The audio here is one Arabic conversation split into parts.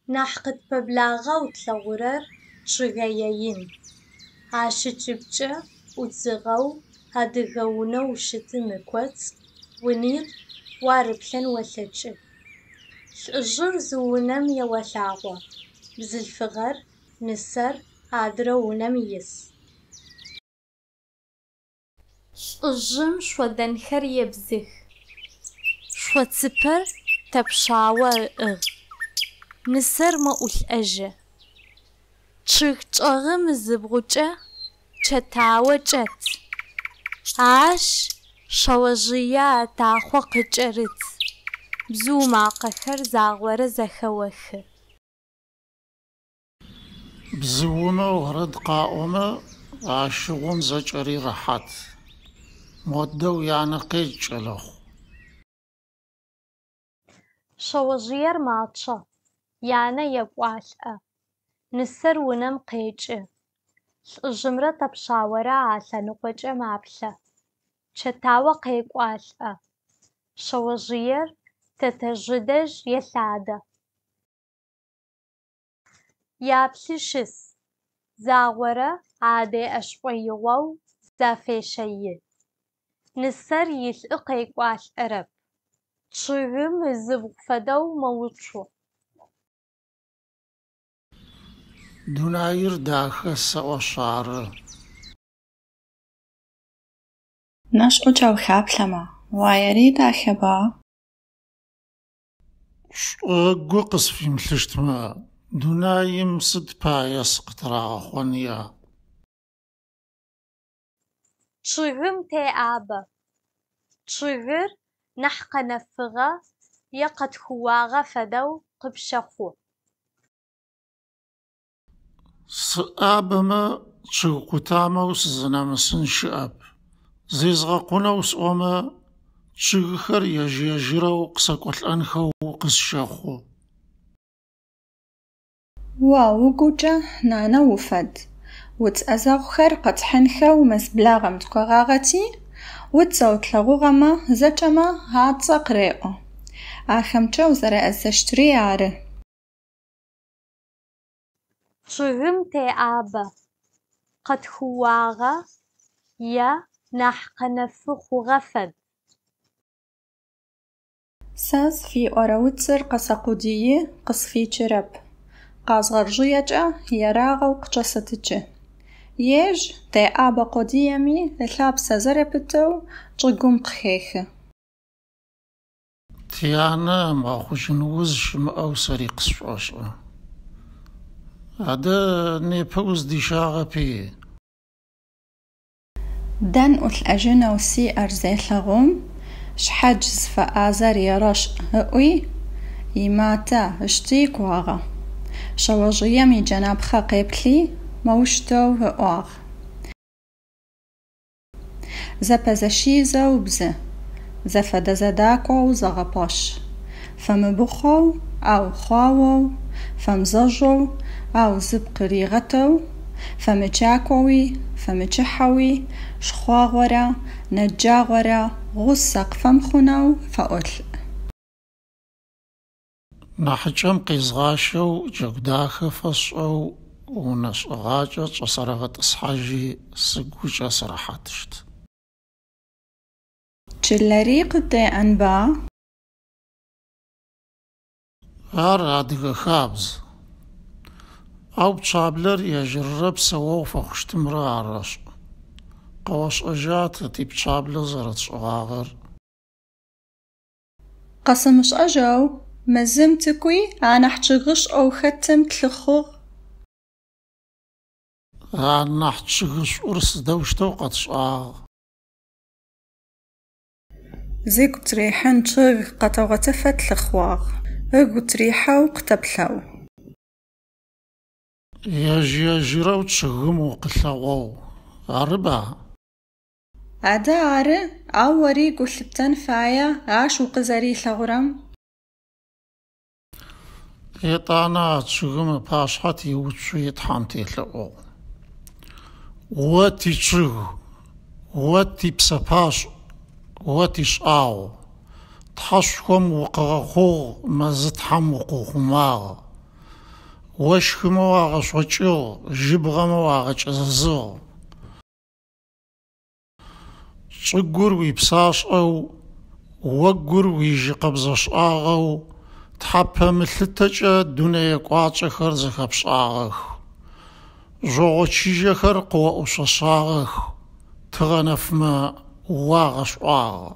نحقد ببلاغة وتلغرر شغيين عاشتشبتش وتزغو هادغونا وشتم كوت ونير واربلن وثتش الجر زونم يوثاغو بزلفغر نسر عادرونم يس الجم شو دنخر يبزخ شو تسبر تبشاوة نسر ما أجه تشغم زبغوجة تشتاوة جت عاش شوجيا تاخو قجرت بزو ما قخر زاغورة زخوخ بزوما ورد قاومة عاشقون زجري رحات مودو يعني قيج لخ شوجير ماتشا يعني يبوالأ نسر ونم قيج الجمرة تبشاورة عسى نقوجة مابلة تشتاوة قيقوالأ شوجير تتجدج يسادة يابسشس زاغورة عادي أشويوو زافيشي نسر يسقي قواش أرب تشغم الزبق فدو موتشو دوناير داخل سوا شعر ناش أجاو خابلما وايري داخبا قوقس في ملشتما دونايم صد بايس قطرا خونيا تشغم تيابة تشغر نحق نفغة يقد خواغة فدو قبشخو سأبما تشغقتاما وسزنام سنشأب زيزغا قونا وسأوما تشغخر يجيجيرا وقساق الأنخو وقسشاخو واو قوجة نانا وفد وتأزاغخر قد حنخو مسبلاغم تقاغاغتي وتزوت لغوغما زجما هاتزا قريقو آخمتشو زرع أزشتري عاره تشغم تيابة قد خواغة يا نحق نفخو غفد ساز في أوراوتسر قساقودية قصفي تشرب قازغرجيجة يراغا وقجستجة يج تي آبا قوديامي لحاب سازربتو تشغم قخيخ تيانا ما خوش نوزش أو سريق سواشا هذا نيبوز دي شاغبي دان أتل أجنا وسي أرزيخلغوم شحجز فآزر يرش هؤي يماتا اشتيك واغا شواجيامي جناب خاقيبلي موشتو هؤاغ زبزشيزا وبزه زفد زداكو وزغباش فمبخو أو خواو فمزجو أو زبقريغتو فمجاكوي فمجحوي شخواغورا نجاغورا غسق فمخنو فأتل نحجم قيزغاشو جغداخ فصو ونشغاجة تصرغت أصحاجي سقوجة صراحاتشت تشلريق دي أنبا غار عدق خابز أو بشابلر يجرب سوو فخشت مرا عرش قواش أجات تي بشابلر زرت شغاغر قسمش أجاو مزمتكوي أنا حتشغش أو ختم تلخوغ غانا حتشغش أرس دوشتو قد شغاغ زيكو تريحن تشغ قطو غتفت لخواغ اغو تريحو قتبلو يجيرو تشغمو قلغو غربا عدا عاري عوري قلتن فايا عاشو قزاري لغرم يطانا تشغم باشحتي وتشويت حامتي لغو واتي تشغ واتي بسباش واتي شاو تحشكم وقغخو مزت حمقو خماغ واشخم واغشوچو جبغم واغچززو صقر ويبساش أو وقر ويجي قبضش آغو تحبها مثلتجا دوني قواعد خرز خبش آغخ جوغو تشيجا خرق وأوشش آغخ تغنف ما واغش آغ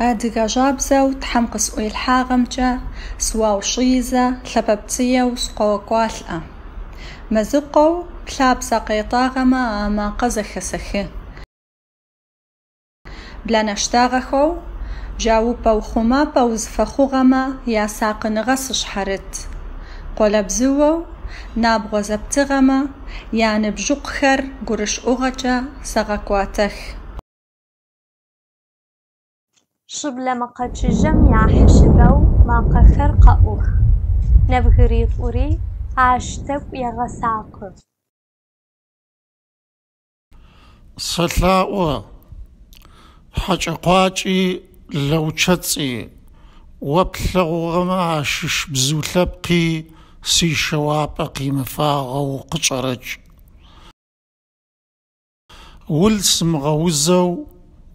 أدقا جابزو تحمقس ويلحاغمجا سواو شيزة لببتية وسقوكوالأ مزقو بلابسا قيطاغما ما قزخ سخي بلا نشتاغخو جاوبا وخمابا وزفخوغما يا ساقن غسش حرت قولا بزوو نابغو زبتغما يعني بجوقخر قرش أغجا سغاكواتخ شبل ما قتشجم يا حشدو ما قخر قأوخ نبغريت أوري عاشتك يا غساق سلاوة حاجة قواجي لو تشتسي وبلغوغما عشش بزوتلبقي سي شوابقي مفاغو قشرج ولسم غوزو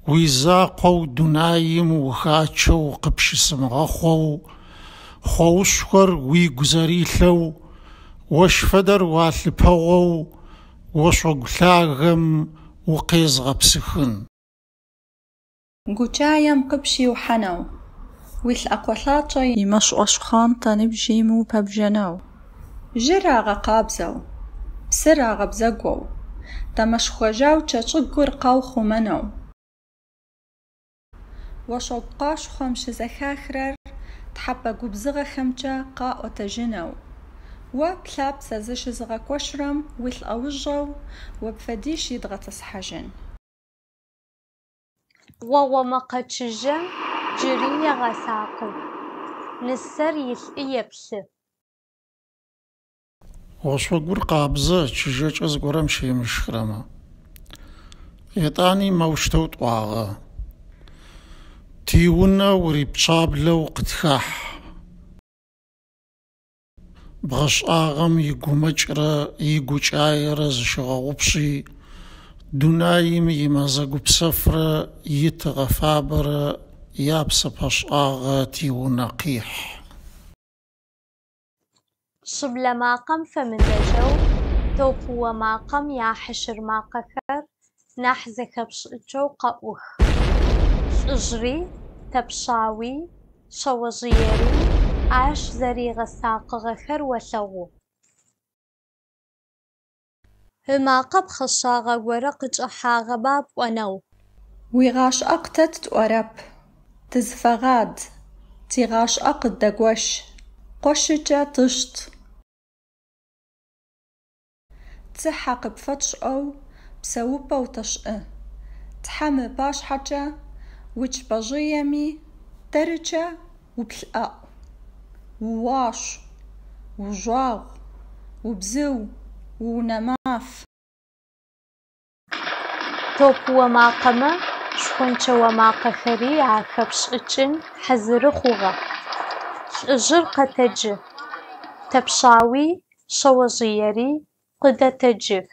ويزاقو دنايم وخاتشو قبش سمغخو خوشكر ويقزاريثلو وشفدر واثلبهو وشغلاغم وقيزغ بسخن قوچايم قبشي وحنو ويث أقوثاطي يمش أشخانطا نبجيمو ببجنو جراغ قابزو بسراغ بزقو تمش خجاو تشقر قاوخو منو وشقاش خمش زخاخرر تحبا قبزغ خمجا قاو تجنو وبلاب سازش زغا كوشرم ويث أوجو وبفديش يدغى تصحجن ووا ما قتشجم جري يا غساق نسر يثقي بسه وشوقر قابزة تشجاج أزقرم شي مشخرمة يطاني موشتوت واغا تيونا وريبشابلا وقتخاح بغش آغم يقو مجرى يقو جايرة زشغوبشي دونايم يمازقو بسفرة يتغفابرة يابس باش آغا تيونا قيح شبل ما قم فمن دجو توفو ما قم يا حشر ما قكر نحزك بشجو قأوخ اجري تبشاوي شوجيري عاش زري غساق غخر وثغو هما قب خشاغ ورق جحاغ باب ونو ويغاش أقتت تورب تزفغاد تيغاش أقد دقوش قشجة تشت تحق بفتش أو بسوبة وتشقه تحمي باش حاجة وش بجيمي درجة وبلقاء وواش وجواغ وبزو ونماف توفو ما قم شخنش وما قخري عكبش اتشن حزر خوغا اجر قتج تبشاوي شوجيري قد تجف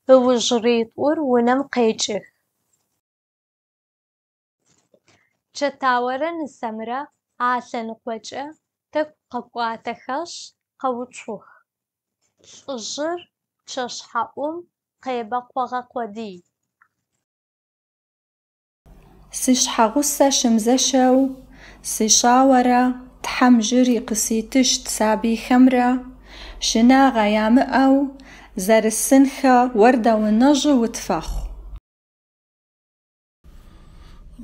وجريت اور ونم قيجف چتاورن السمرة عاسن قوجة تقواتخش قوتشوخ اجر تشحقم قيبق وغقودي سيشحا غصة شمزشو سيشاورة تحمجري قسيتشت سابي خمرة شناغا يامئو زر السنخة وردة والنجو وتفخ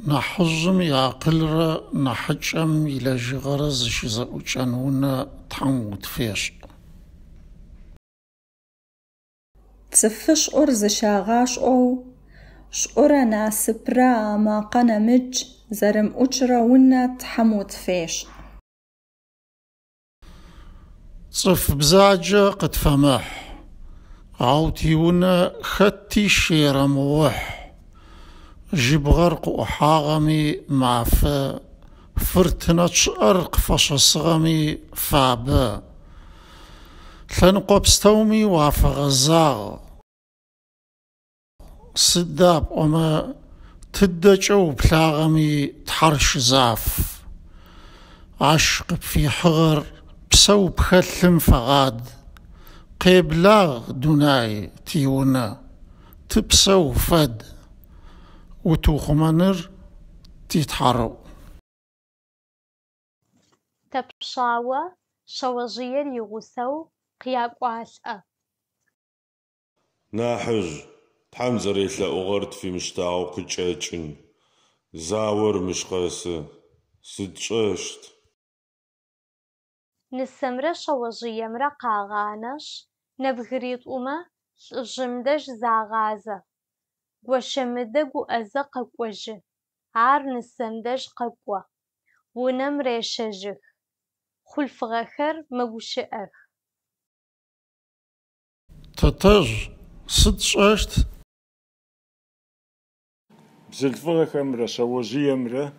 نحجم يعقلر نحجم إلى جغرز شزاو جانونا تحمود فيش تسفش أرز شاغاش أو شقرنا سبرا ما قنمج زرم أجرا ونا تحمود فيش صف بزاجة قد فمح عوتي ونا خطي شيرم وح جيب غرق وحاغمي معفا فرتناتش أرق فشصغمي فابا ثنقبستومي وافغزاغ صداب وما تدجو بلاغمي تحرش زاف عشق في حغر بسو بخلم فغاد قيبلاغ دوناي تيونا تبسو فد وتوخمانر تيتحرو تبشاوة شوجير يغسو قياقوالأ ناحج تحمزر يتلا أغرد في مشتاعو قجاجن زاور مشقاس سدشاشت نسمرة شوجية مرا قاغانش نبغريت أما جمدش زاغازة وشمدق أزق وجه عار نسمدش قبوة ونمر شجخ خلف غخر مبوشئخ تتج صدشاشت بزلفغة خمرة سوزية مرة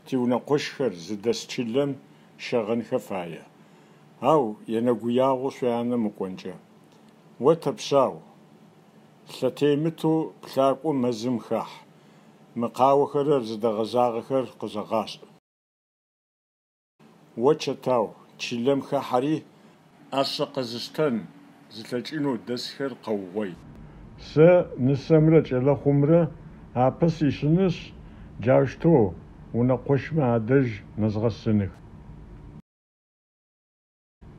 تيونا قشخر زدس تشلم شغن خفايا أو ينقوياغو سوانا مقونجا وتبساو سلتيمتو بلاقو مزم خاح مقاو خرر زدغزاغ خر قزغاس وچتاو تشلم خاحري أسا قزستان زلتجينو دسخر قووي س نسمرة جلا خمرة هابس يشنس جاشتو ونقوش ما عدج نزغسنك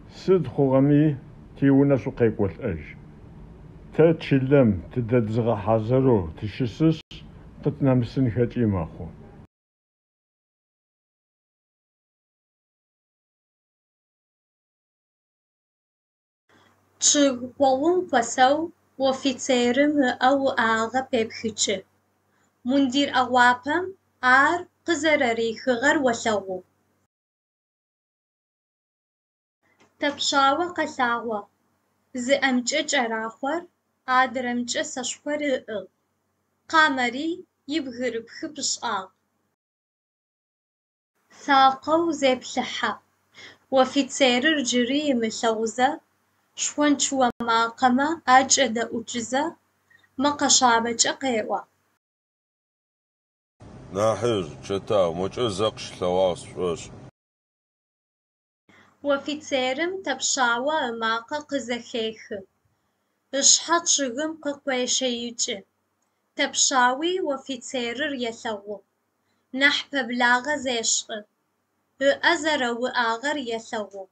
سد خوغمي تيونا سوقيك والأج تاتشلم تددزغ حازرو تشسس قتنامسن خاتي ماخو تشغوون قسو وفيتيرم أو آغا بيبخيتش مندير أوابم عار قزرري خغر وشغو تبشاوة قساوة زأمجج أراخور عادرمج سشخور قامري يبغر بخبش آغ ساقو زيبلحة وفيتيرر جري مشوزة شوانشوا ماقما أجد أجزة مقشابج قيوة ناحج شتا موجه زقش لواس شوش وفيتيرم تبشاوة ماقا قزخيخ اشحط شغم قويشيج تبشاوي وفيتيرر يثو نحب بلاغة زيشق أزر وآغر يثو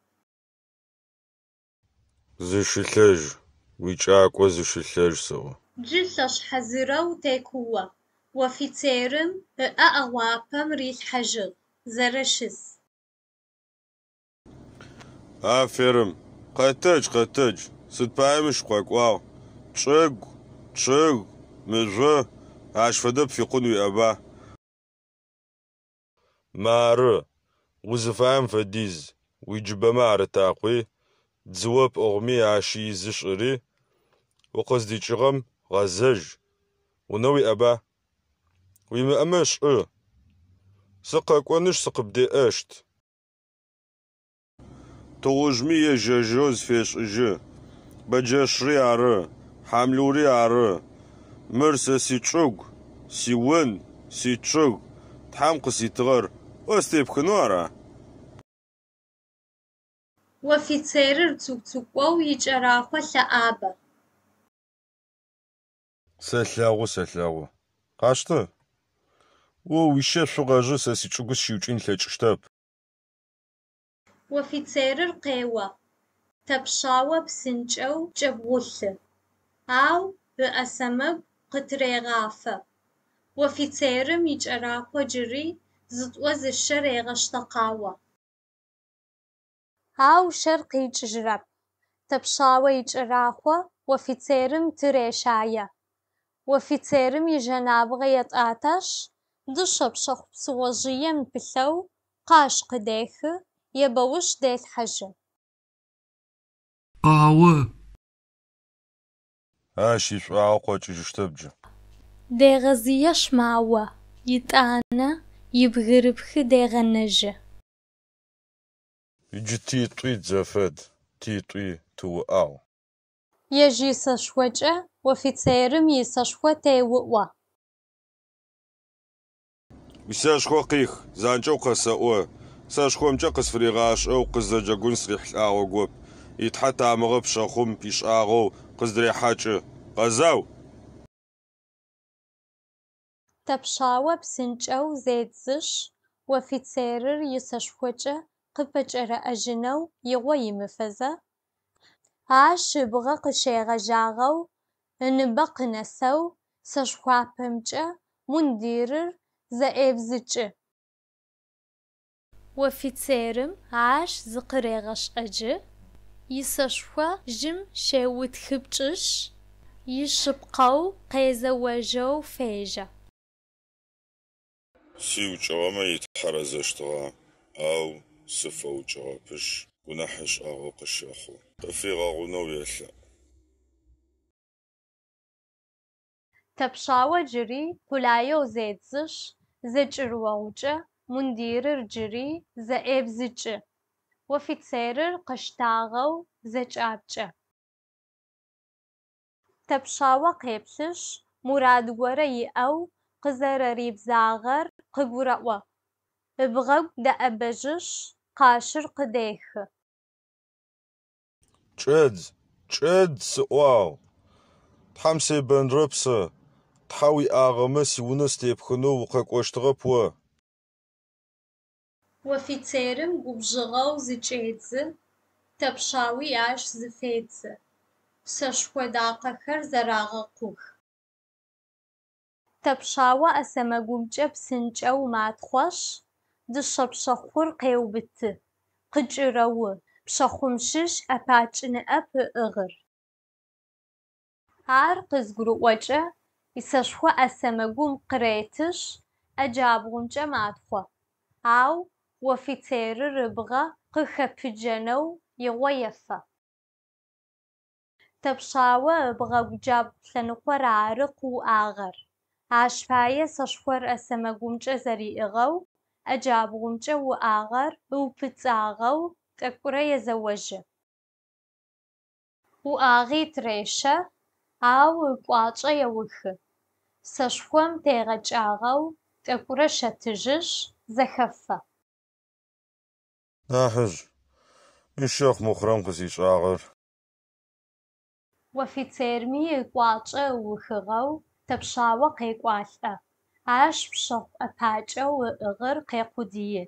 زشلج ويجاكو زشلج سوا جلش حزرو تيكوة وفيتيرم أأوابم ريل حجر زرشس فيرم قتج ستبايمش قواك واو تشغ مجو عشفدب في قنوي أبا مار وزفاهم فديز ويجب مار تاقوي تزوب أغمي عشي زشري وقصدي شغم غزج ونوي أبا ويمأمش سقاك ونش سقبدي أشت توجمي يجوز فيش إجي بجاشري عرى حملوري عرى مرسى سيتشوغ سيون سيتشوغ تحمق سيتغر واستيب خنوارا وفيتيرر توكتوكو يجراخو لآبا سلاغو قاشتا ويشي شغاجة سيتشوغ سيوچين لچشتاب وفيتيرر قيوة تبشاوة بسنجو جبغوث أو بأسمب قطريغافة وفيتيرم يجراخو جري زتوز الشر غشتقاوة أو شرق يجرب تبشاوة يجراخو وفيتيرم تريشاية وفيتيرم يجنابغ يتآتش دشب شخص سوجية مبثو قاش قديخ يبوش ديت حجة قاوة هاشي شعاو قوتي جشتبجة دي غزيش معوة يتانا يبغربخ ديغنج يجي تيطوي زفد تيطوي توقعو يجي سشوجة وفيتسيرم يسشوة تيوقوا وساشخو قيخ زانجو قسأوه ساشخومجا قسفريغاشو قزجاقون سريح الآغو يتحتى مغب شخوم بيش آغو قزدري حاجة قزاو تبشاوة بسنجو زيتزش وفيتسيرر يسشوجة قبجر أجنو يغوي مفزة عاش بغا قشيغ جاغو انبق نسو سشوابمجة منديرر زائبزج وفيتسيرم عاش زقريغش أجي يسشوا جم شاوت خبجش يشبقو قيزواجو فيجا سيو جواما يتحرزشتغا أو سفو جوابش ونحش آغو قشيخو قفيغا غنو يسا تبشاوة جري قلايو زيتزش زجر ووجة منديرر جري زائبزج وفيتسيرر قشتاغو زجابجة تبشاوة قيبلش مراد وري أو قزر ريب زاغر قبرأوة ابغو دا أبجش قاشر قديخ تشد سواو تحمسي بن ربسة تحاوي آغمس يونس تيبخنو وقاقوشتغب وفيتسيرم قبجغو زجيدز تبشاوي عاش زفيدز سشكو داقخر زراغقوخ تبشاوة أسمقومجة بسنجو ماتخوش دشبشخور قيوبت قجرو بشخومشش أباچن أب إغر عار قزقرو وجه يسشخو أسمقوم قريتش أجابغومجة ماتخو أو وفيتير ربغة قخبجنو يغويفة تبشاوة بغا جاب لنقور عارق وآغر عاشفاية سشخور أسمقومجة زري إغو أجابغومجة وآغر وبتاغو تكورة يزوجة وآغي تريشة أو قواجة يوخ سشخوم تيغجاغو تكورة شتجش زخفة ناحج يشيخ مخرم قسيش آغر وفيتيرمي قواجة وخغو تبشاوة قيقوالة عاش بشخ أباجة وإغر قيقودية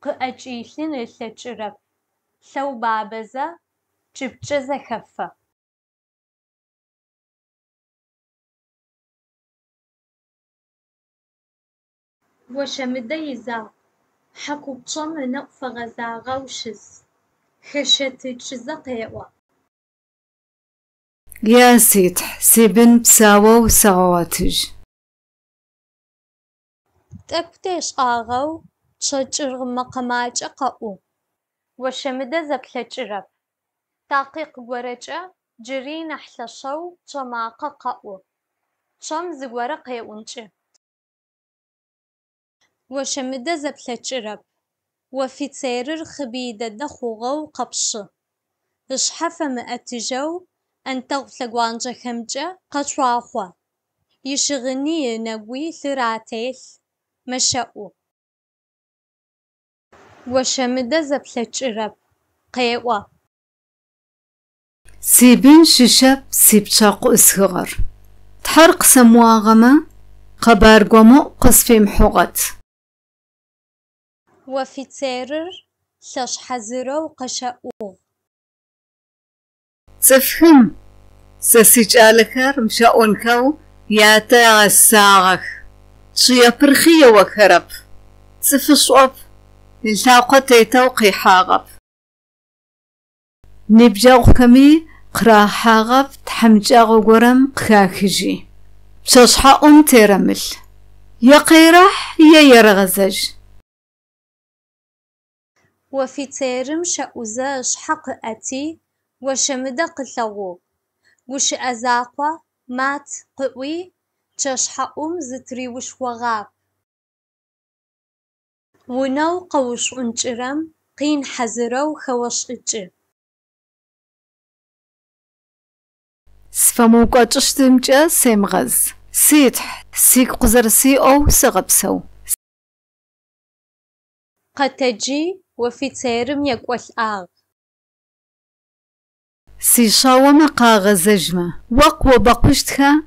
قأجيلين اللجرب لو بابزة جبجة زخفة وشمدة يزا حكو بشم نقف غزا غوشز خشتج زقيوة يا سيتح سيبن بساوة وسغواتج تأكتش آغو تشجر مقاماج قاو وشمدة زبلجرب تاقيق ورجة جري نحلشو جماقة قاو شم زغورة قيونج وشمدة زبلجرب وفيتيرر خبيدة دخوغو قبش اشحفة مأتجو أن تغفلق وانجا خمجة قشواخوا يشغني نقوي ثراتيل مشاؤو وشمدة زبلجرب قيوة سيبن ششب سيبشاقو اسهغر تحرق سمواغما قبارقومو قصفي محوغت وفيتيرر شش حزرو قشاؤو تفهم سسيجالكر مشاؤنكو ياتا الساغخ شيا برخية وكرب تفشوب التاقو تيتو قيحاغب نبجاغ كمي قرا حاغب تحمجاغ قرم قاكجي بشاشحا تيرمل يا قيرح يا يرغزج وفيتيرم شاوزاش حق أتي وشمدة قلغو وش أزاقوا مات قوي تشحقوم زتري وش وغاب ونو قوش أنجرم قين حزرو خوش إجي سفموقاتشتمجا سيمغز سيتح سيك قزرسي أو سغبسو قتجي وفي تيرم يقوال آغ سيشاوة مقاغ زجمة وقوة بقشتها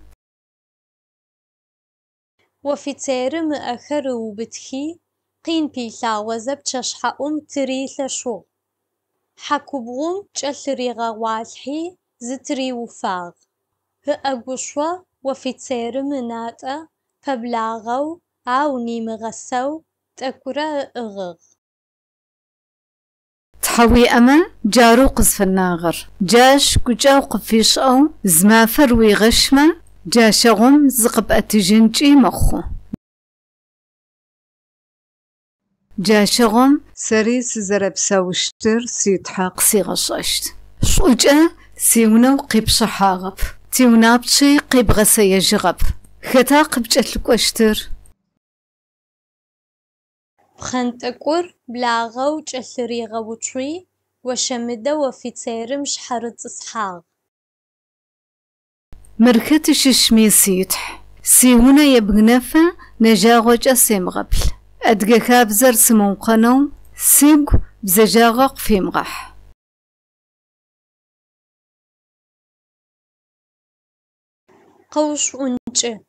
وفي تيرم أخر وبتخي قين بيلا وزب تشحقهم تريث شو حكوبهم تشلريغا والحي زتري وفاغ هأقوشوا وفي تيرم ناتا فبلاغو أو نيمغسو تأكورا إغغ تحوي أما جارو قصف الناغر جاش كجاو قفيش أو زمافر ويغشمة جاشغم زقب أتجنجي مخو جاشغم سريس زرب ساوشتر سيتحاق سيغشاشت شوجا سيونو قيب شحاغب تيونابشي قيب غسي جغب ختا قبجتلك وشتر بخنتكور بلاغو تشلريغا وطري وشمدا وفي تيرم شحرت إصحاغ مركتش شمي سيتح سيونا يبغنفا نجاغوجا سيمغبل أدقا بزر سمون قنو سيق بزجاغق في مغح قوش أنجي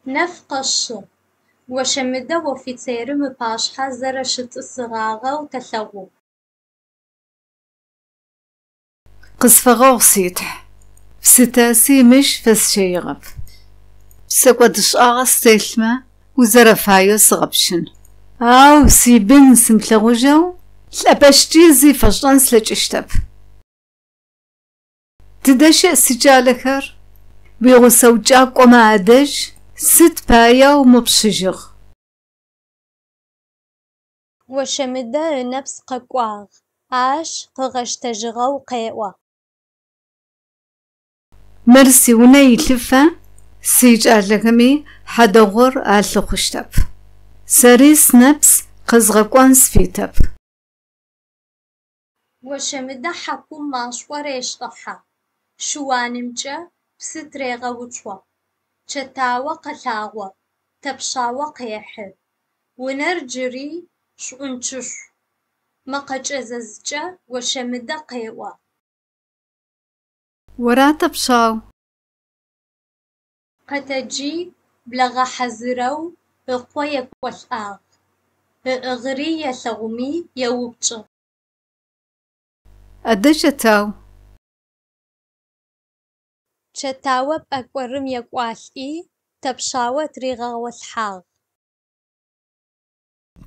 نفقش وشمدا وفي تيرم باشحا زرشت الصغاغة وتلغو قصفغو سيتح بستاسي مش فس شيغب سقودش آغس تيلما وزرفايو صغبشن أو سيبن سمتلغوجو لأبشتي زي فجران سلجشتب تدشئ سجالكر بيغو سوجاك وما عدج ست بايا ومبشجغ وشمدا نفس ققواغ عاش قغشتجغا وقيوا مرسي وناي لفا سيجالكمي حدغور آلو خشتب سريس نفس قزغقوان سفيتب وشمدا حكوم ماشوا ريشطحا شوانمجا بستريغا وطوا چتاوا قلاغوا تبشاوا قيحي ونرجري شونچش مقاج اززجا وشمدا قيوا ورا تبشاو قتجي بلغا حزرو بقويك والآغ بإغري يثغمي يوبج أدجتاو چتاوا بأكورم يقوالي تبشاوا تريغا والحاغ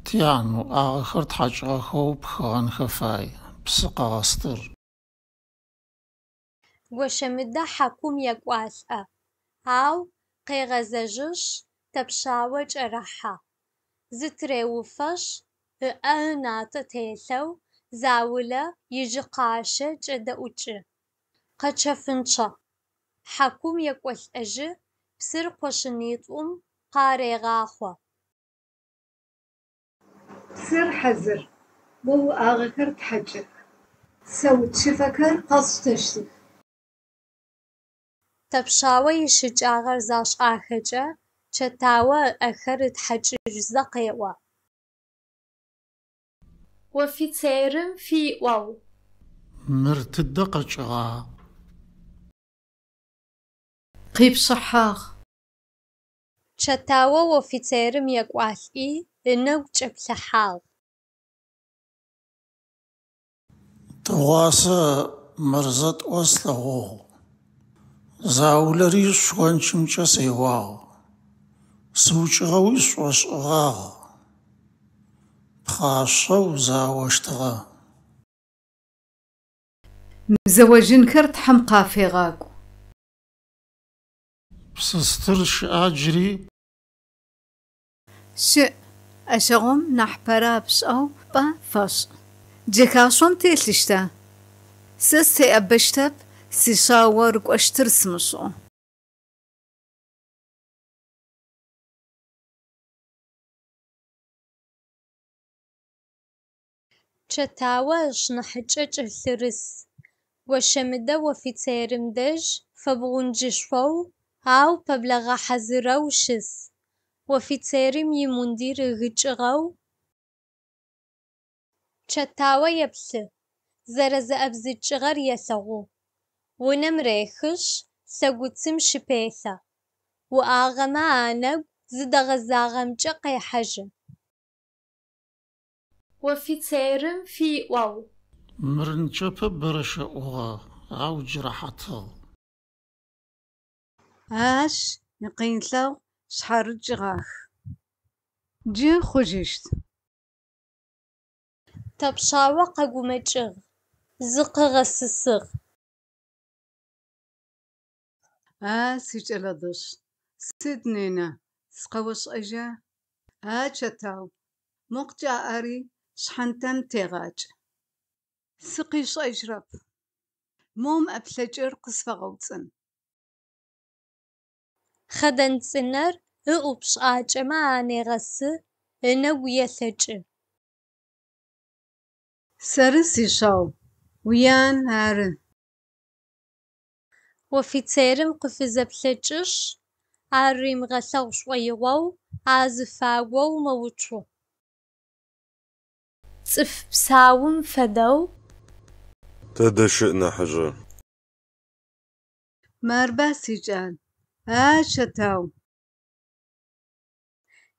تيانو آخر تحجغ هو بخان خفاي بسقا غستر وشمدا حكوم يقوالأ أو قيغزجش تبشاوا جرحا زتري وفش بأنات تيثو زاولا يجي قاشة جدا اوچه قچفنچا حكوم يقوال أجي بسر قوشنيتهم قاريغاخوا سر حزر بو آغكر تحجك سوت شفكر قصتشتك تبشاوا يشجاغر زاش آخجا چتاوا أخر تحجج زقيوا وفي تيرم في واو مرتد قجغا قيب صحاغ چتاوا وفي تيرم يقوالي إنو جبلحاغ تواسا مرزت وصلغو زاولري شوانشمچا سيواغ سوچغوي شواشغاغ بخاشو زاوشتغا مزوجين كرت حمقا في غاكو بسسترش أجري شئ أشغم نحبرا بشأو با فاش جيكاشوم تيتلشتا سستي أبشتب سيشاور كوشتر سمشو تشتاوش نحجج الثرس وشمدة وفيتيرم دج فبغنجشفو أو ببلغ حزروشس وفيتيرم يمندير غجغو تشتاوى يبسل زرز أبزجغر يسغو ونمريخش سقوتم شبيثة وآغما آنب زدغزاغم جقي حجم وفيتيرم في واو مرنجب برشا أغا أو جرحته اش نقينتلو شحر جغاخ جي خجشت تبشاوى ققومجغ زقغ السسغ سيجلدش سيدنينا سقوش اجا تشتاو مقجا اري شحنتم تيغاج سقيش اجرب موم ابلجر قصفة غوتن خدن سنر اقبش آجما آني غس انو يثج سرسي شاو ويان هارن وفيتيرم قفز بلجش عريم غساو شويواو عازفاو موتشو صف بساوم فدو تدشئنا حجر مربا سيجان شتاو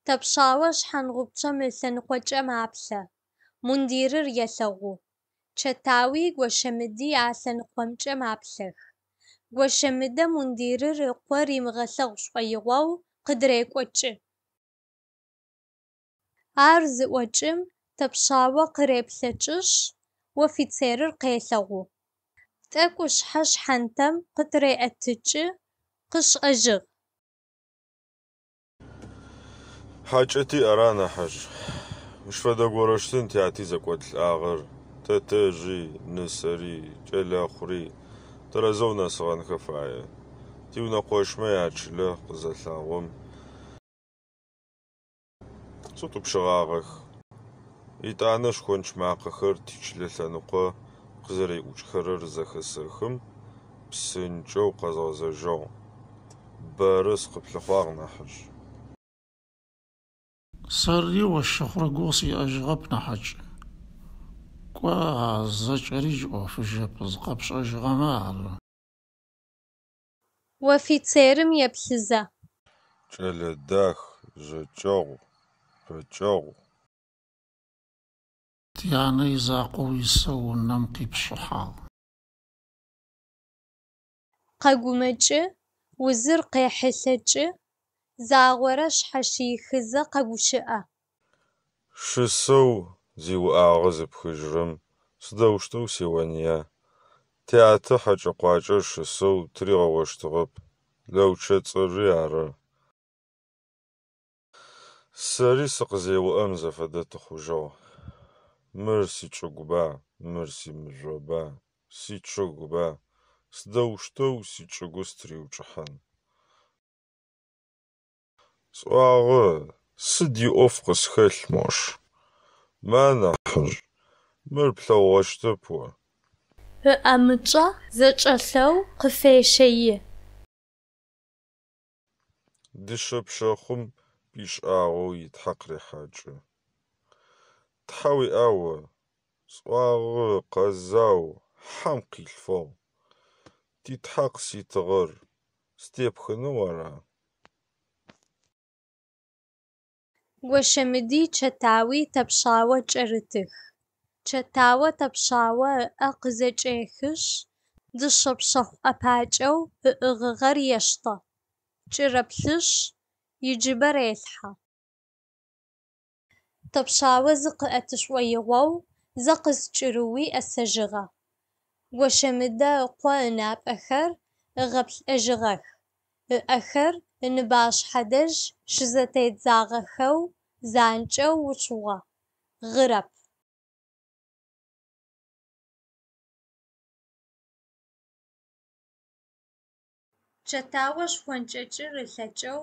تبشاوش حنغبشا مثل قوجا مابسا منديرر يسغو تشتاوي وشمدي عسن قومجا مابسخ وشمدة منديرر قوري مغسغ شويواو قدريك وجه عرض وجم تبشاوى قريب سجش وفيتيرر قيسغو تاكوش حش حنتم قدري اتجه قش أجغ حاجتي أرانا حاج مش فدا قرشتن تياتي زكوات الآغر تتاجي نسري جلاخري ترزونا صغان كفاية تيونا قوش ما يعجله قزلاغم صوتو بشغاغخ يتعنش كونش معقخر تيجلثانقو قزري وشخرر زخسرخم بسنجو قزازجو بارس قبل خواغنا حج سري والشخر قوسي أجغب نحج كوا زجريج وفجب زقبش أجغمال وفيتيرم يبسزا جلداخ ججو فجو تياني زاقو يسو نمقي بشحا قاقومجه وزر قيحسجه زاغورش حشيخزة قاقوشئة شسو زيو آغز بخجرم صدوشتو سيوانيا تياتا حاجة قواجر شسو تريغا واشتغب لو تشتري عرا ساري سقزيو أمزا فدت خجو مرسي تشوغبا مرسي مجوبا سي تشوغبا صدوشتو سي تشوغستري وچحن سواغ سدي أفقس خلش موش ما نحج مربلا واشتبوا أمجا زجلو قفيشيه دشب شاخم بيش آغو يتحقري حاجة تحاوي آوة سواغ قزاو حمقي الفو تتحق سيتغر ستيب خنورا وشمدي تشتاوي تبشاوى جرتخ تشتاوى تبشاوى أقزجيخش دشب شخ أباجو إغغر يشطى جربلش يجبر يلحى تبشاوى زق أتشوي غو زقز جروي السجغة وشمدة قواناب أخر غبل أجغخ أخر نباش حدج شزتيت زاغخو زانجو وشوا غرب Чэтауэ шхъуэнкӏэкӏыр ылъэкӏэу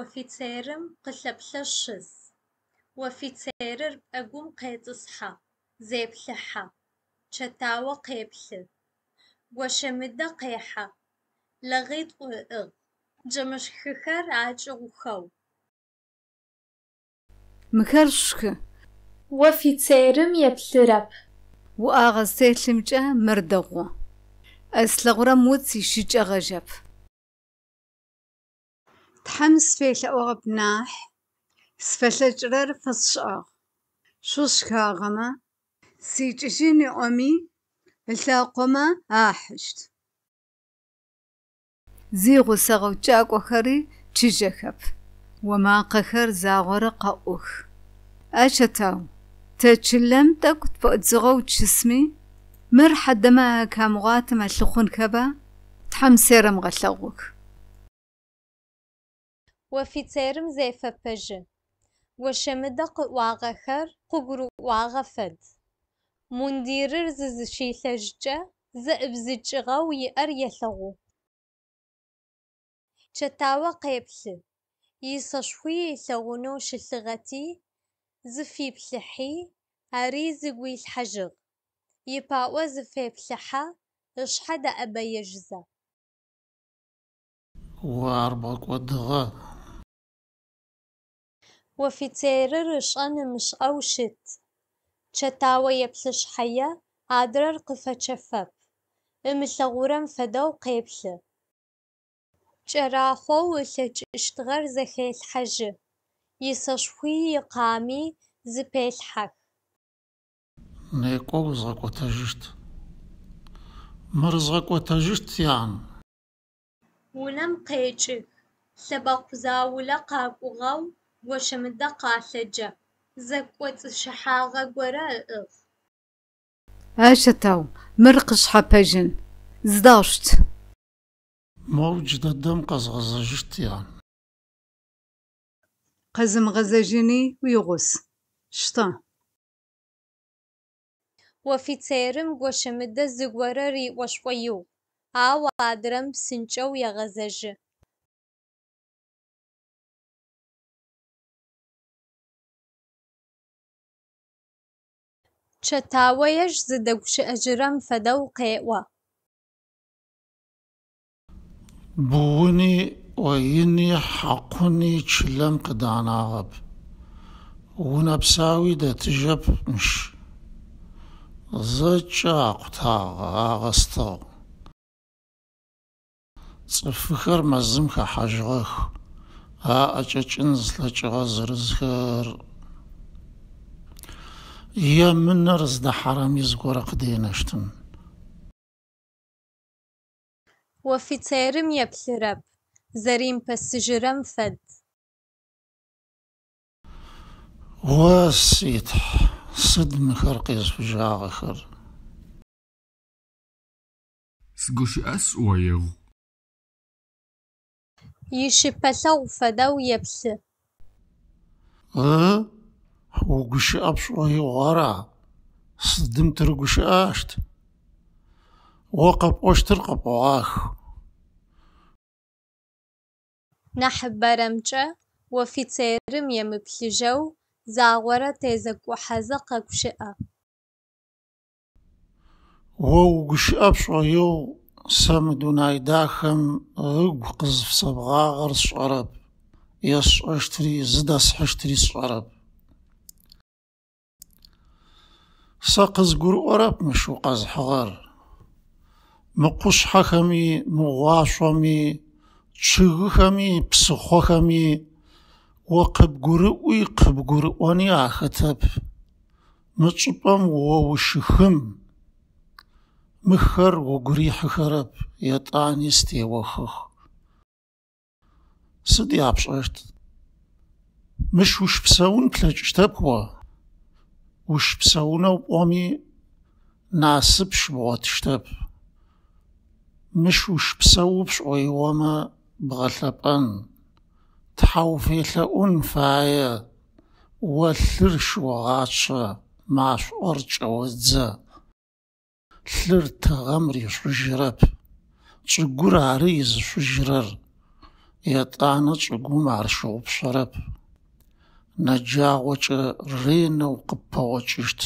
офицерым къылъэплъэщыс. Офицерыр пӏэгум къетӏысхьэ, зеплъыхьэ, чэтауэ къеплъы. Гощэмыдэ къехьэ, лагъитӏу ыӏыгъ. Джэмышхыхэр акӏыгъухэу. Мыхэр шхы. Офицерым еплъырэп. Уӏагъэ зытелъымкӏэ мыр дэгъу. Ӏэслъэгъурэм уц ищыкӏэгъэжьэп. Тхьэм сфелъэӏугъэп нахь, сфэлъэкӏырэр фэсщыӏагъ. Шъушхагъэмэ, сикӏыжьын иӏоми, ылъакъомэ ахьыщт. Зигъусэгъу кӏакӏохэри чыжьэхэп. Омакъэхэр загъорэ къэӏух. Ащэтау, тэ чылэм тӏэкӏу тпэӏодзыгъэу чысми, мыр хьэдэмэ камыгъуатэм алъыхъунхэба, тхьэм серым гъэлъэгъух. Офицерым зефэпэжьы. Гощэмыдэ къыӏуагъэхэр къыгурыӏуагъэ фэд. Мундирыр зызыщилъэжькӏэ зэӏыбзыкӏыгъэу иӏэр елъэгъу. Чэтауэ къеплъы. Исэшхуи илъэгъунэу щылъыгъэти, зыфиплъыхьи, ари зыгу илъхьэжьыгъ. Ипаӏо зыфеплъыхьэ, ышъхьэ дэӏэбэежьызэ. Ар бгъэкӏодыгъэ. Офицерыр ышӏэн ымышӏэу щыт. Чэтауэ еплъышъхьэе адрэр къыфэчэфэп. Ымылъэгъурэм фэдэу къеплъы. Кӏэрахъоу ылъэкӏыщтыгъэр зэхелъхьэжьы. Исэшхуи икъами зыпелъхьэх. Некӏо узгъэкӏотэжьыщт. Мыр згъэкӏотэжьыщт ян. Унэм къекӏых. Лъэбакъу заулэ къакӏугъэу гощэмыдэ къалъэджэ. Зэкӏоцӏышыхьагъэ горэ ыӏыгъ. Ащэтау, мыр къышъхьэпэжьын. Зыдэгъущт. Моудж дэдэм къэзгъэзэжьыщт ян. Къэзымгъэзэжьыни уигъус. Штэ. Офицерым гощэмыдэ зыгорэ риӏошӏоигъу. Ау адрэм псынкӏэу егъэзэжьы. Чэтауэ ежь зыдэгущыӏэжьырэм фэдэу къеӏо. Буыни, ӏоини, хьакъуни чылэм къыданагъэп. Унэпсауи дэтыжьэп мыщ. Зэкӏэ акъутагъэ, агъэстыгъ. Цӏыфыхэр мэзым хэхьэжьыгъэх. Аӏэкӏэкӏын зылъэкӏыгъэ зырызхэр. Емынэр здэхьэрэми зыгорэ къыденэщтын. Офицерым еплъырэп. Зэримпэсыжьырэм фэд. О ситхь, сыд мыхэр къезфыжьагъэхэр? Сгущыӏэ сӏоигъу. Ишыпэлъэгъу фэдэу еплъы. Угущыӏэ пшӏоигъуара? Сыдым тыргущыӏэщт? О къэпӏощтыр къэпӏуагъэх. Нахьыбэрэмкӏэ офицерым емыплъыжьэу загъорэ тезэкӏухьэзэ къэгущыӏэ. О угущыӏэ пшӏоигъу, сэ мы дунай дахэм ыгу къызфсэбгъагъэр сшӏэрэп. Есшӏэщтри, зыдэсхьыщтри сшӏэрэп. Сэ къызгурыӏорэп мыщ укъэзхьыгъэр. Мы къушъхьэхэми, мы гъуашъоми, чъыгыхэми, псыхъохэми о къыбгурыӏуи къыбгурыӏони ахэтэп. Мы чӏыпӏэм о ущыхым. Мыхэр угу рихьыхэрэп, етӏани стеохых. Сыд япшӏэщт? Мыщ ущыпсэун плъэкӏыщтэп о. Ущыпсэунэу пӏоми насыпщ бгъотыщтэп. Мыщ ущыпсэу пшӏоигъомэ бгъэлъэпӏэн. Тхьэ уфелъэӏун фае. О лъыр щыогъачъэ, машӏор кӏэодзэ. Лъыр тыгъэм ришӏыжьырэп. чӏыгур ары изышъужьырэр, етӏанэ чӏыгум ар щыгъупшъэрэп. Нэджагъокӏэ ренэу къыппэгъокӏыщт,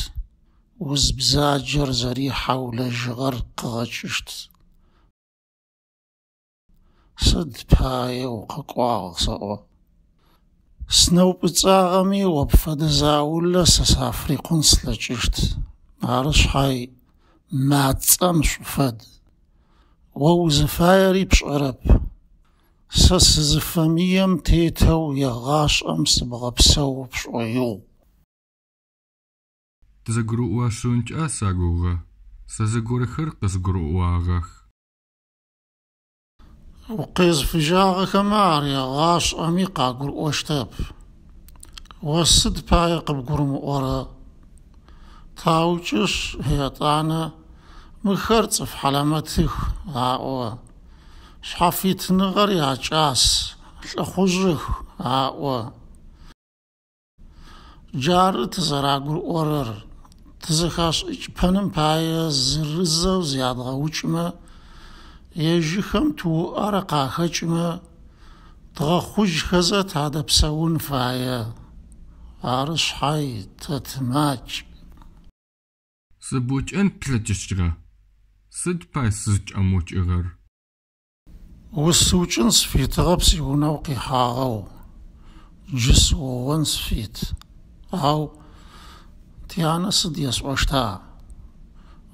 уз бзаджэр зэрихьэу лэжьыгъэр къыгъэкӏыщт. Сыд пае укъэкӏуагъ зэӏо? Снэупӏыцӏагъэми опфэдэ заулэ сэ сафрикъун слъэкӏыщт. Арышъхьай мацӏэм шъуфэд. О узыфаери пшӏэрэп. Сэ сызыфэмыем тетэу егъашӏэм сыбгъэпсэу пшӏоигъу. Тызэгурыӏуашъункӏэ сагугъэ. Сэ зыгорыхэр къызгурыӏуагъэх. Укъезфыжьагъэхэмэ ар егъашӏэми къагурыӏощтэп. О сыд пае къыбгурымыӏорэ? Таукӏышъ етӏанэ мыхэр цӏыф хьалэмэтых аӏо. Шъхьафитыныгъэр якӏас, лӏыхъужъых аӏо. Джары тызэрагурыӏорэр. Тызэхашӏыкӏыпэным пае зырызэу зядгъэукӏмэ, ежьыхэм туӏуӏэрэ къахэкӏмэ, дгъэхъужьхэзэ тадэпсэун фае. Арышъхьай тэ тымакӏ. Сыбукӏэн плъэкӏыщтыгъэ. Сыд пай сызкӏэмыукӏыгъэр? Усукӏын сфитыгъэп сиунэу къихьагъэу. Джы сыогъон сфит. Ау тянэ сыд есӏощта?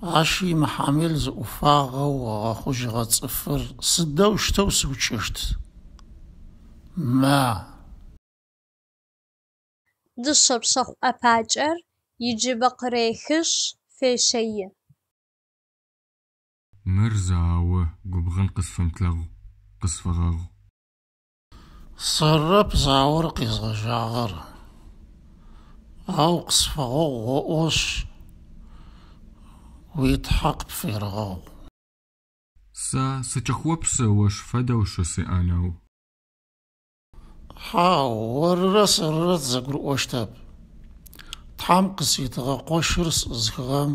Ащ имыхьамел зыӏуфагъэу ыгъэхъужьыгъэ цӏыфыр сыдэущтэу сыукӏыщт? Ма. Дышъэпшъэхъу ӏэпакӏэр иджыбэ къырехыжь фешъые. Мыр зао губгъэн къысфэмылъэгъу, къысфэгъэгъу. Сэрэп заор къизгъэжьагъэр. Ау къысфэгъэгъу оӏощ. Уитхьэ къыпферыгъэгъу. Сэ сыкӏэхъопсэош фэдэу щысиӏэнэу. Хьау, орырэ сэрырэ тызэгурыӏощтэп. Тхьам къыситыгъэ къошыр сӏызхыгъэм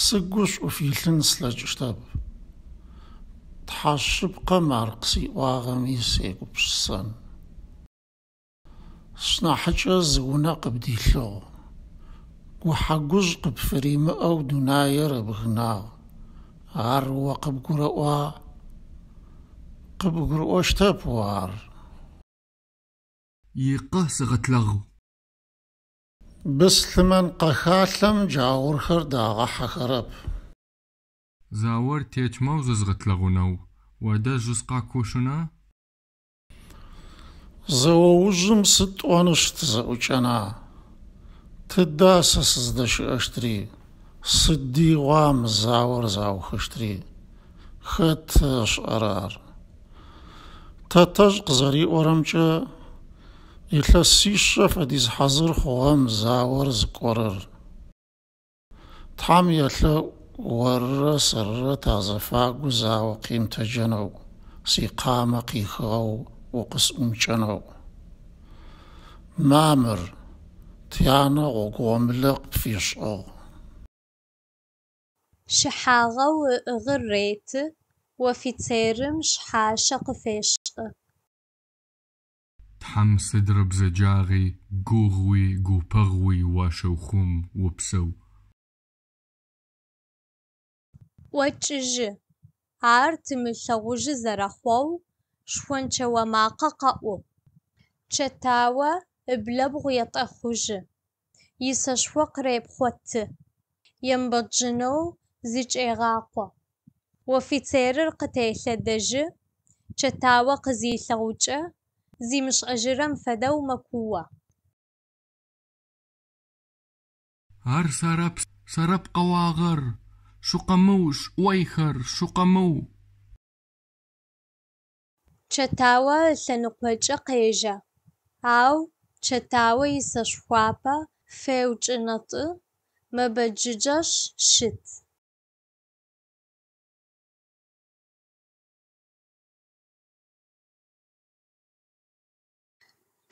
сыгу шӏуф илъын слъэкӏыщтэп. Тхьэшъыпкъэм ар къысиӏуагъэми сегупшысэн. Сшынахьыкӏэ зы унэ къыбдилъыгъ. Гухьэгужь къыпфыримыӏэу дунаер ыбгынагъ. Ар о къыбгурыӏуа? Къыбгурыӏощтэп о ар. Икъэ сыгъэтлъэгъу. Быслъымэн къэхалъэм джагъурхэр дагъэхьэхэрэп. Заор течмэу зызгъэтлъэгъунэу. Одэжь узкъакъошъуна? Зэоужым сыд тӏонышъ тызэӏукӏэна? Тыда сэ сыздэщыӏэщтыри? Сыдигъуа мы заор заухыщтыри? Хэт ышӏэрэ ар? Тэтэжъ къызэриӏорэмкӏэ, илъэсищэ фэдиз хьазыр хъугъэм заор зыкӏорэр. Тхьам елъэӏу орырэ сэрырэ тазэфагу зао къимытэджэнэу, сикъамэ къихыгъэу укъысӏумыкӏэнэу. Мамыр, тянэ гъогомылэ къыпфишӏыгъ. Шыхьагъэу ыӏыгъыр реты, офицерым шъхьашъэ къыфешӏы. Тхьам сыдрэ бзэджагъи, гугъуи, гупэгъуи уашэухъум упсэу. Ӏокӏыжьы. Ар тымылъэгъужьы зэрэхъоу шхончэо макъэ къэӏу. Чэтауэ ыблэбгъу етӏэхъужьы. Исэшъо къырепхъоты. Ембэджынэу зикӏегъакъо. Офицерыр къытелъэдэжьы, чэтауэ къызилъэгъукӏэ, зимышӏэжьырэм фэдэу мэкъуо. Ар сэрэп къэуагъэр. Шъукъэмыу шӏуейхэр, шъукъэмыу. Чэтауэ лъэныкъокӏэ къежьэ. Ау чэтауэ исэшъуапэ феуцӏынэтӏы, мэбэджыджэшъ щыт.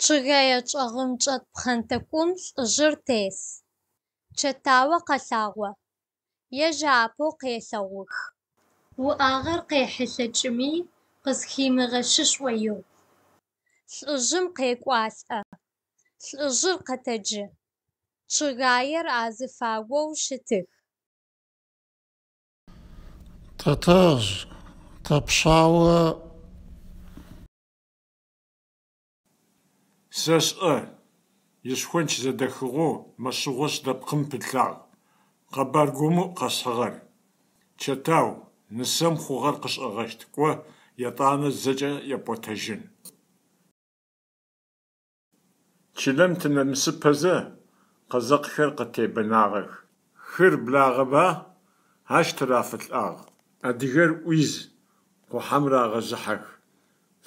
Чъыгэе чӏэгъым чӏэт пхъэнтӏэкӏум лӏыжъыр тес. Чэтауэ къэлъагъо. Ежьапэу къелъэгъух. уӏагъэр къехьылъэкӏыми къызхимыгъэщышӏоигъу. Лӏыжъым къекӏуалӏэ. Лӏыжъыр къэтэджы. Чъыгаер азыфагъоу щытых. Тэтэжъ, тэпшъауэ Сэ сшӏэ. Ишхонч зэдэхыгъо мэшъыгъош дэпкъым пылъагъ. Къэбаргомэ къэсхьыгъэр. Чэтау, нысэм хъугъэр къышӏэгъэщт. Кӏо ятӏанэ зэкӏэ епӏотэжьын. Чылэм тынэмысыпэзэ къэзэкъхэр къытебэнагъэх. Хыр благъэба ащ тырафылӏагъ. Адыгэр ӏуиз къухьэм рагъэжьыхьэх.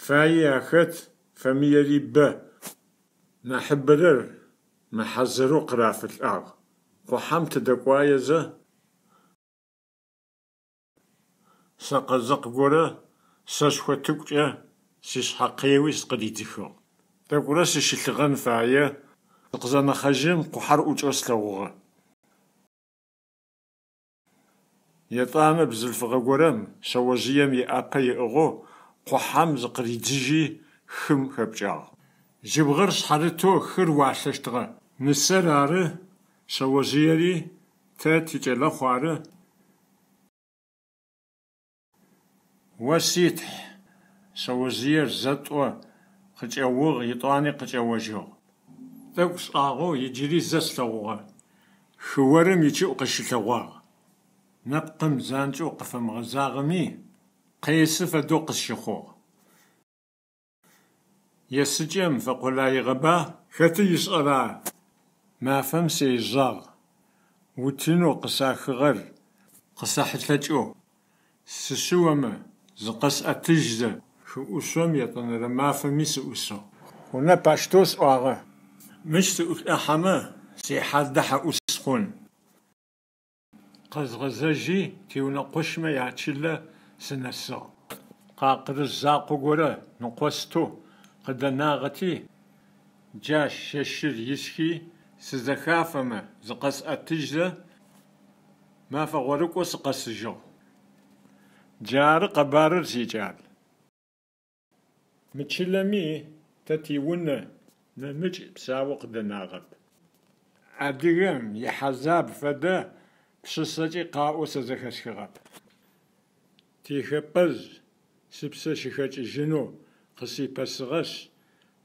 Фаи ахэт фамиери бэ. Нахьыбэрэр мэхьазэрэу къырафылӏагъ. Къухьэм тыдэкӏуаезэ сэ къэзэкъ горэ сэшхотыкӏукӏэ сишъхьакъеуи сыкъыдидзыхыгъ. Тӏэкӏурэ сыщылъыгъэн фае къызэнэхъэжьым къухьэр ӏукӏэу слъэгъугъэ. Ятӏанэ бзылъфыгъэ горэм шъэожъыем иӏапэ иӏыгъо къухьэм зыкъыридзыжьи хым хэпкӏагъ. Жьыбгъэр шъхьарытэу хыр уалъэщтыгъэ. Нысэр ары, шъэожъыери тэ тикӏэлэхъу ары. Оситхь шъэожъыер зэтӏо къыкӏэугъ, итӏуани къыкӏэожьыгъ. Тӏэкӏу шӏагъэу иджыри зэ слъэгъугъэ. Хыорым ичыӏу къыщилъэгъуагъ. Нэпкъым занкӏэу къыфэмыгъэзагъэми къесы фэдэу къысщыхъугъ. Есыкӏэм фэкъолаигъэба хэты ишӏэра? Мафэм сеижъагъ. Утынэу къысахыгъэр къысахьылъэкӏэу. Сыщыомэ зыкъэсӏэтыжьзэ. Хыӏушъом ятӏонэрэ мафэми сыӏусыгъ. Унэ пӏащтэу сӏуагъэ. Мыщ сыӏулӏэхьэмэ сихьадэ хьэӏу схъун. Къэзгъэзэжьи тиунэ къушмэ ячылэ сынэсыгъ. Къакъырыжь закъо горэ ныкъостэу къыдэнагъэти джащ щэщыр исхи сызэхафэмэ зыкъэсӏэтыжьзэ мафэ гъорыкӏо сыкъэсыжьыгъ. Джары къэбарыр сикӏал. Мы чылэми тэ тиунэ нэмыкӏ псауэ къыдэнагъэп. Адыгэм ихьэзаб фэдэ пшысэкӏи къаӏо сэ зэхэсхыгъэп. Тихэпӏэжъ сыпсэ щыхэкӏыжьынэу къысипэсыгъэшъ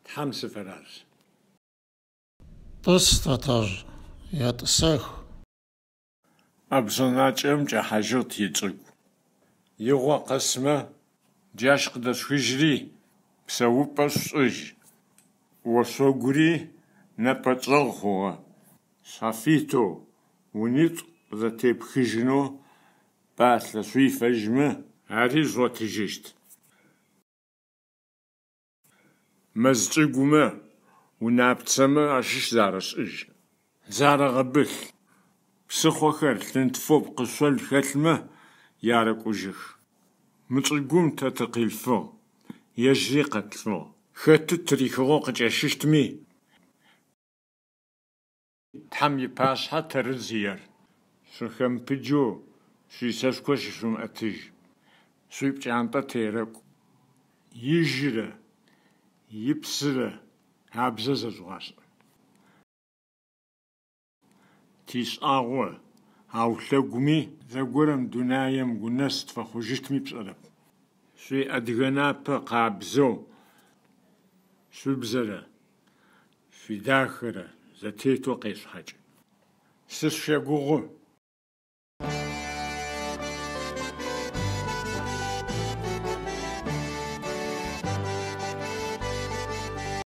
тхьэм сыфэращ. тӏыс тэтэжъ, ятӏысэх. Ӏэбжъэнакӏэм кӏэхьажьыгъ тичӏыгу. Игъо къэсмэ джащ къыдэсхыжьри псэупӏэ шӏужь. Ошъогури нэпэчӏэгъ хъугъэ. Шъхьафитӏу унитӏу зэтепхыжьынэу пӏалъэ шъуифэжьмэ ари згъотыжьыщт. Мэз чӏыгумэ унапцэмэ ащыщ зарышӏыжь. Зарэгъэбылъ. Псыхъохэр лъынтфэу къышъол хэлъмэ ярэкӏужьых. Мы чӏыгум тэ тыкъилъфыгъ. Ежьыри къэтлъфыгъ. Хэты тырихыгъэу къыкӏэщыщтми тхьэм ипашъхьэ тэрызыер. Шъухэмпыджэу шъуисэшхо шъушъумыӏэтыжь. Шъуипкӏантӏэ терэкӏу. Ижырэ, ипсырэ абзэ зэжъугъашӏэ. Тишӏагъо аулъэгуми зэгорэм дунаем гунэс тфэхъужьыщтми пшӏэрэп. Шъуиадыгэ напэ къабзэу шъуибзэрэ, шъуидахэрэ зэтетэу къешъхьэкӏ. Сышъущегугъу.